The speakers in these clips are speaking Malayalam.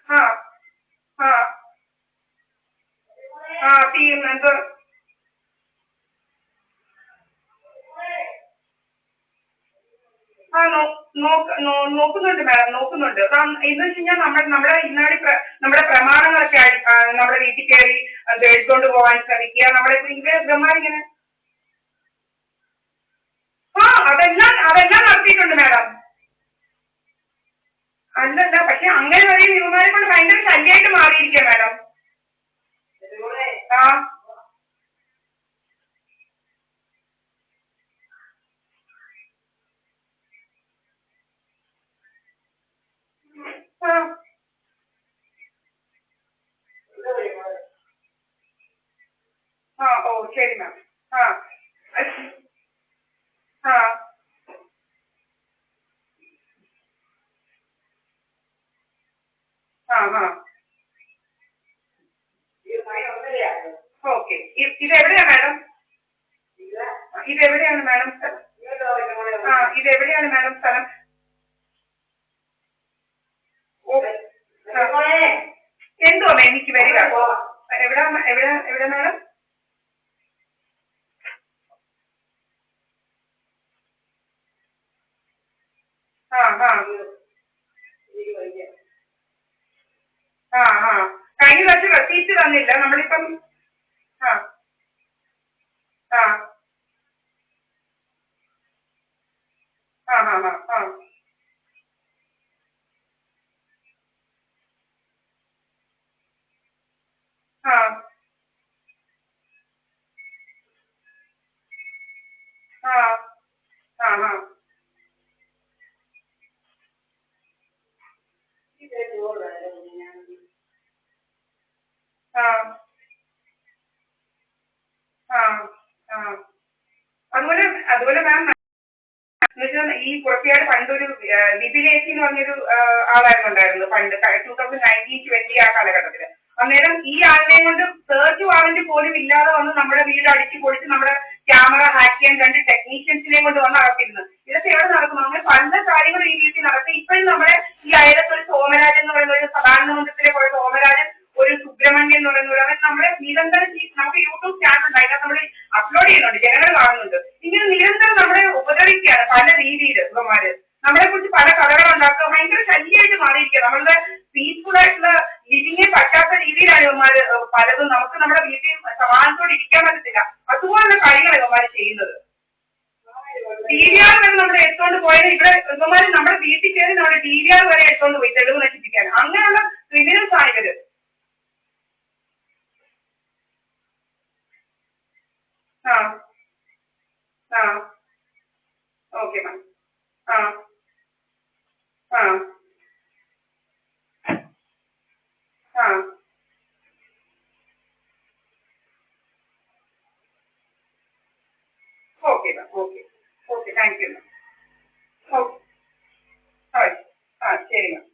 ആ ആ ആ ടീം എന്തോ ആ നോക്കുന്നുണ്ട് മാഡം നോക്കുന്നുണ്ട്. അപ്പം എന്ന് വെച്ച് കഴിഞ്ഞാൽ നമ്മുടെ ഇന്നാടി നമ്മുടെ പ്രമാണങ്ങളൊക്കെ നമ്മുടെ വീട്ടിൽ കയറി അത് എടുത്തോണ്ട് പോകാൻ ശ്രമിക്കുക. നമ്മുടെ ഇവന്മാരിങ്ങനെ ആ അതെല്ലാം നടത്തിയിട്ടുണ്ട് മാഡം. അല്ലല്ല, പക്ഷെ അങ്ങനെ പറയുന്ന ഇവന്മാരെ കൊണ്ട് ഭയങ്കര ശല്യമായിട്ട് മാറിയിരിക്കുക മാഡം. ആ ആ ആ ഓ ശരി മാം. ആ ആ ആ ആ ഓക്കെ. ഇതെവിടെയാ മാഡം? ഇതെവിടെയാണ് മാഡം സ്ഥലം? ആ ഇതെവിടെയാണ് മാഡം സ്ഥലം? ഓ എന്തുവാ എനിക്ക് വരിക? എവിടാ എവിടെ മാഡം? ആ ആ ആ ആ കഴിഞ്ഞ പ്രാവശ്യം റെസീപ്റ്റ് തന്നില്ല നമ്മളിപ്പം. ആ ആ ആ ആ ആ ആ ആ ആ ആ ആ ആ ആ അതുപോലെ അതുപോലെ മാം എന്നുവെച്ചാൽ ഈ കുളത്തിയാട് പണ്ടൊരു ലിബിലേച്ചി എന്ന് പറഞ്ഞൊരു ആളായിരുന്നു ഉണ്ടായിരുന്നു പണ്ട് 2019-20 ആ കാലഘട്ടത്തിൽ. അന്നേരം ഈ ആളിനെ കൊണ്ട് സെർച്ച് വാറന്റ് പോലും ഇല്ലാതെ വന്ന് നമ്മുടെ വീട് അടിച്ചു പൊളിച്ച് നമ്മുടെ ക്യാമറ ഹാക്ക് ചെയ്യാൻ 2 ടെക്നീഷ്യൻസിനെ കൊണ്ട് വന്ന് അകത്തിരുന്നു. ഇതൊക്കെ എവിടെ നടക്കുന്നു? അങ്ങനെ പല കാര്യങ്ങളും ഈ വീട്ടിൽ നടത്തി. ഇപ്പോഴും നമ്മുടെ ഈ അയലത്ത് ഒരു സോമരാജൻ എന്ന് പറയുന്ന ഒരു സദാനന്ദ മന്ദിരത്തിലെ പോലെ സോമരാജൻ, ഒരു സുബ്രഹ്മണ്യൻ എന്ന് പറയുന്ന അവൻ നമ്മുടെ നിരന്തരം നമുക്ക് യൂട്യൂബ് ചാനൽ ഉണ്ട്, അതിനകത്ത് നമ്മൾ അപ്ലോഡ് ചെയ്യുന്നുണ്ട്, ജനങ്ങൾ കാണുന്നുണ്ട്. ഇങ്ങനെ നിരന്തരം നമ്മളെ ഉപദ്രവിക്കുകയാണ് പല രീതിയിൽ ഇവന്മാര്. നമ്മളെ കുറിച്ച് പല കഥകൾ ഉണ്ടാക്കുക, ഭയങ്കര ശല്യമായിട്ട് മാറിയിരിക്കുക. നമ്മളുടെ പീസ്ഫുൾ ആയിട്ടുള്ള ലിവിങ്ങിനെ പറ്റാത്ത രീതിയിലാണ് ഇവന്മാര് പലതും. നമുക്ക് നമ്മുടെ വീട്ടിൽ സമാധാനത്തോടെ ഇരിക്കാൻ പറ്റത്തില്ല. അതുപോലുള്ള കാര്യങ്ങൾ ഇവന്മാര് ചെയ്യുന്നത്. ടി വി ആർ വരെ നമ്മുടെ എടുത്തോണ്ട് പോയത് ഇവിടെ ഇവന്മാര് നമ്മുടെ വീട്ടിൽ കയറി നമ്മുടെ ടി വി ആർ വരെ എടുത്തോണ്ട് പോയി തെളിവ് നശിപ്പിക്കാൻ. അങ്ങനെയുള്ള ക്രിമിനൽസ് ആണ് ഇവര്. ആ ആ ഓക്കെ മാം. ആ ആ ആ okay ma'am. Okay okay thank you ma'am. Okay ആ ആ ശരി മാം.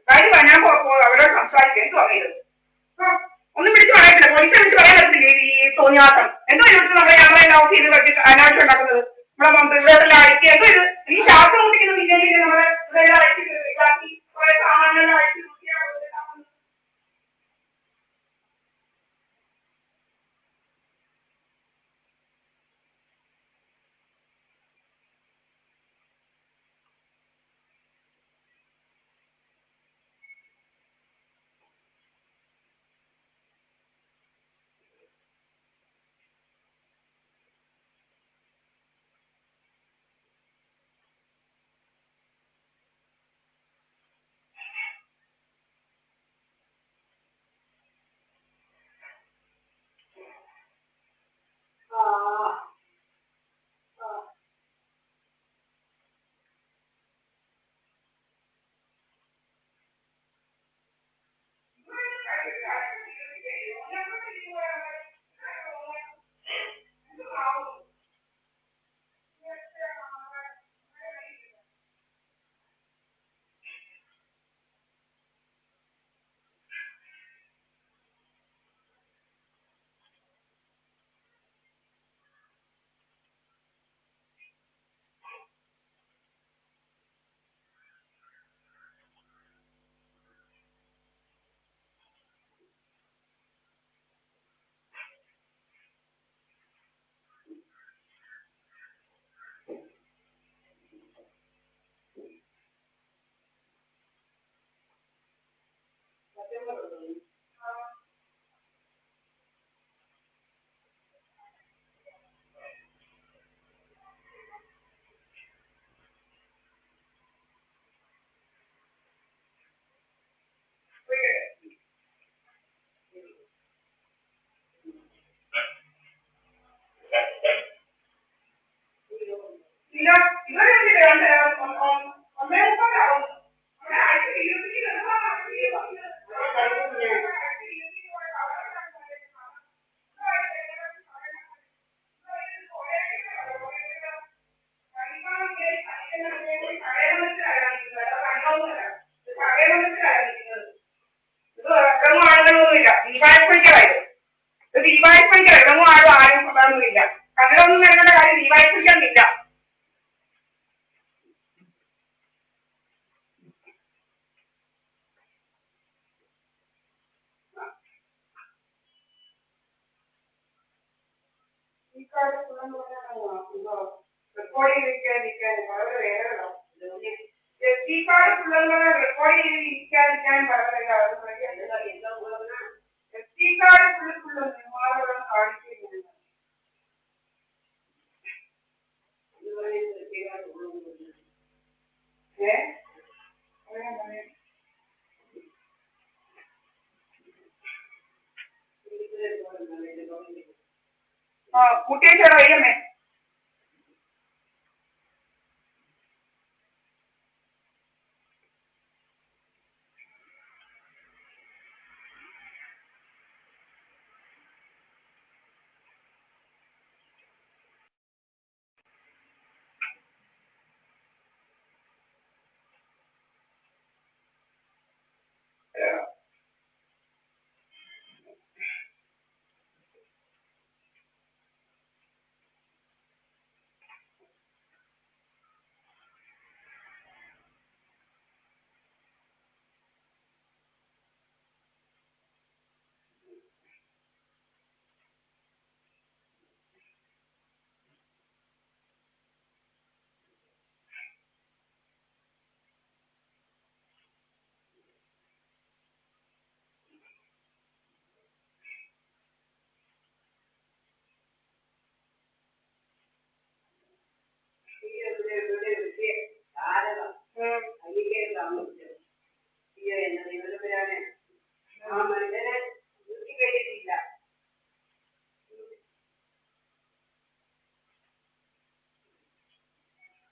വരുവാ ഞാൻ അവരോട് സംസാരിക്കാം. എന്തുവാ ഇത്? ഒന്നും വിളിച്ച് പറയത്തില്ല, പോലീസിനെ വിളിച്ച് പറയാൻ പറ്റത്തില്ല ഈ തോന്നിയാസം. എന്തോ ഇതിനകത്ത് നമ്മുടെ ക്യാമറ ഓഫ് ചെയ്ത് വെച്ച് അനാവശ്യം ഉണ്ടാക്കുന്നത്. നമ്മളെ ഇവിടെയെല്ലാം അഴിച്ച് എന്തോ ഇത് ഈ ശ്വാസം മുട്ടിക്കുന്ന പിന്നീട് നമ്മളെ ഇതെല്ലാം അഴിച്ച് ഇതാക്കി കുറെ സാമാനങ്ങളെല്ലാം അഴിച്ച് ഈ കാർഡ് ഫുള്ളെന്ന് പറഞ്ഞാൽ റെക്കോർഡ് ചെയ്തിരിക്കാൻ വളരെ വേറെ എസ് ഡി കാർഡ് ഫുള്ളെന്ന് പറഞ്ഞാൽ റെക്കോർഡ് ചെയ്തിരിക്കാൻ വളരെ എസ് ഡി കാർഡ് ഫുള്ള് മാറുകളാണ് കാണിച്ചിരിക്കുന്നത്. കൂട്ടിയേച്ചോടാ വയ്യമ്മേ.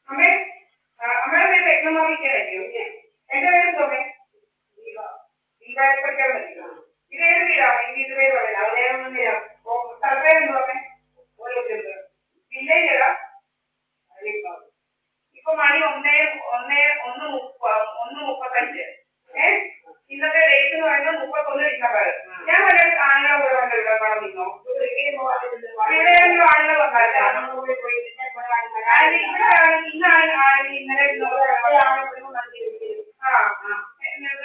അമ്മേ അമ്മയുടെ പേര് ടെക്നോളജിക്കോ? എന്റെ പേര് തോമേ. ദീപാവലി പഠിക്കാൻ പറ്റില്ല. ഇതേത് വീടാണ്? ഈ വീട് പേര് പറയാം. സർവേ എന്ന് പറഞ്ഞേ വില്ലേജ് ഏതാ? ഇപ്പൊ മണി 1:35. ഇന്നത്തെ ഡേറ്റ് എന്ന് പറയുന്നത് 31 ഡിസംബർ. ഞാൻ വല്ല ആണുങ്ങളെ കൂടെ വല്ല ഇവിടെ കാണാൻ നിന്നോ? എവിടെയെങ്കിലും ആണുങ്ങൾ വന്നാലും ഇന്നലെ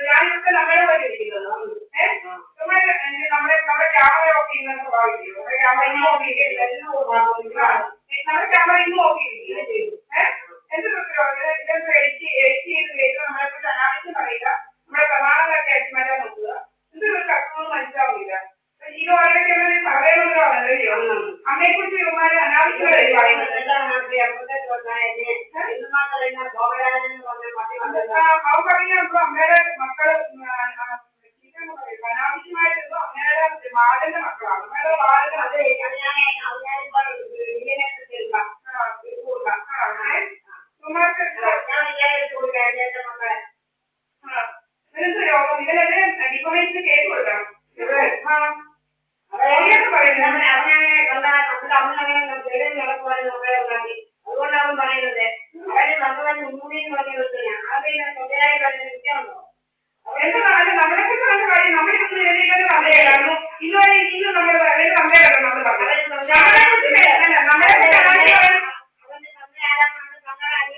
ഞാനിവിടെ നമ്മുടെ പോലെ ഇരിക്കുന്നത്. നമ്മുടെ ക്യാമറ ഓഫ് ചെയ്യുന്ന സ്വഭാവിക്കും. നമ്മുടെ ക്യാമറ ഇന്ന് നോക്കിയിരിക്കും. എന്ത് ഇതൊന്ന് എഡിറ്റ് ചെയ്ത് വരുമ്പോൾ നമ്മളെക്കുറിച്ച് അനാവശ്യം പറയില്ല. നമ്മുടെ പ്രമാണങ്ങളൊക്കെ അടിച്ചു മാറ്റാൻ നോക്കുക. എന്തൊരു കഷ്ടമൊന്നും മനസ്സിലാവില്ല. ഇത് ഓൾറെഡി പറയുന്നല്ലോ. അമ്മയെ കുറിച്ച് ഇവന്മാര് അനാവശ്യമായിട്ട് പറയുന്നത്. അവർക്കറിയാം അമ്മയുടെ മക്കള് അനാവശ്യമായിട്ട് അമ്മയുടെ ബാലന്റെ മക്കളാണ്. അമ്മയുടെ ബാലന്റെ രോഗം ഇതിനെതിരെ ഡിഫമേഷന് കേസ് കൊടുക്കണം.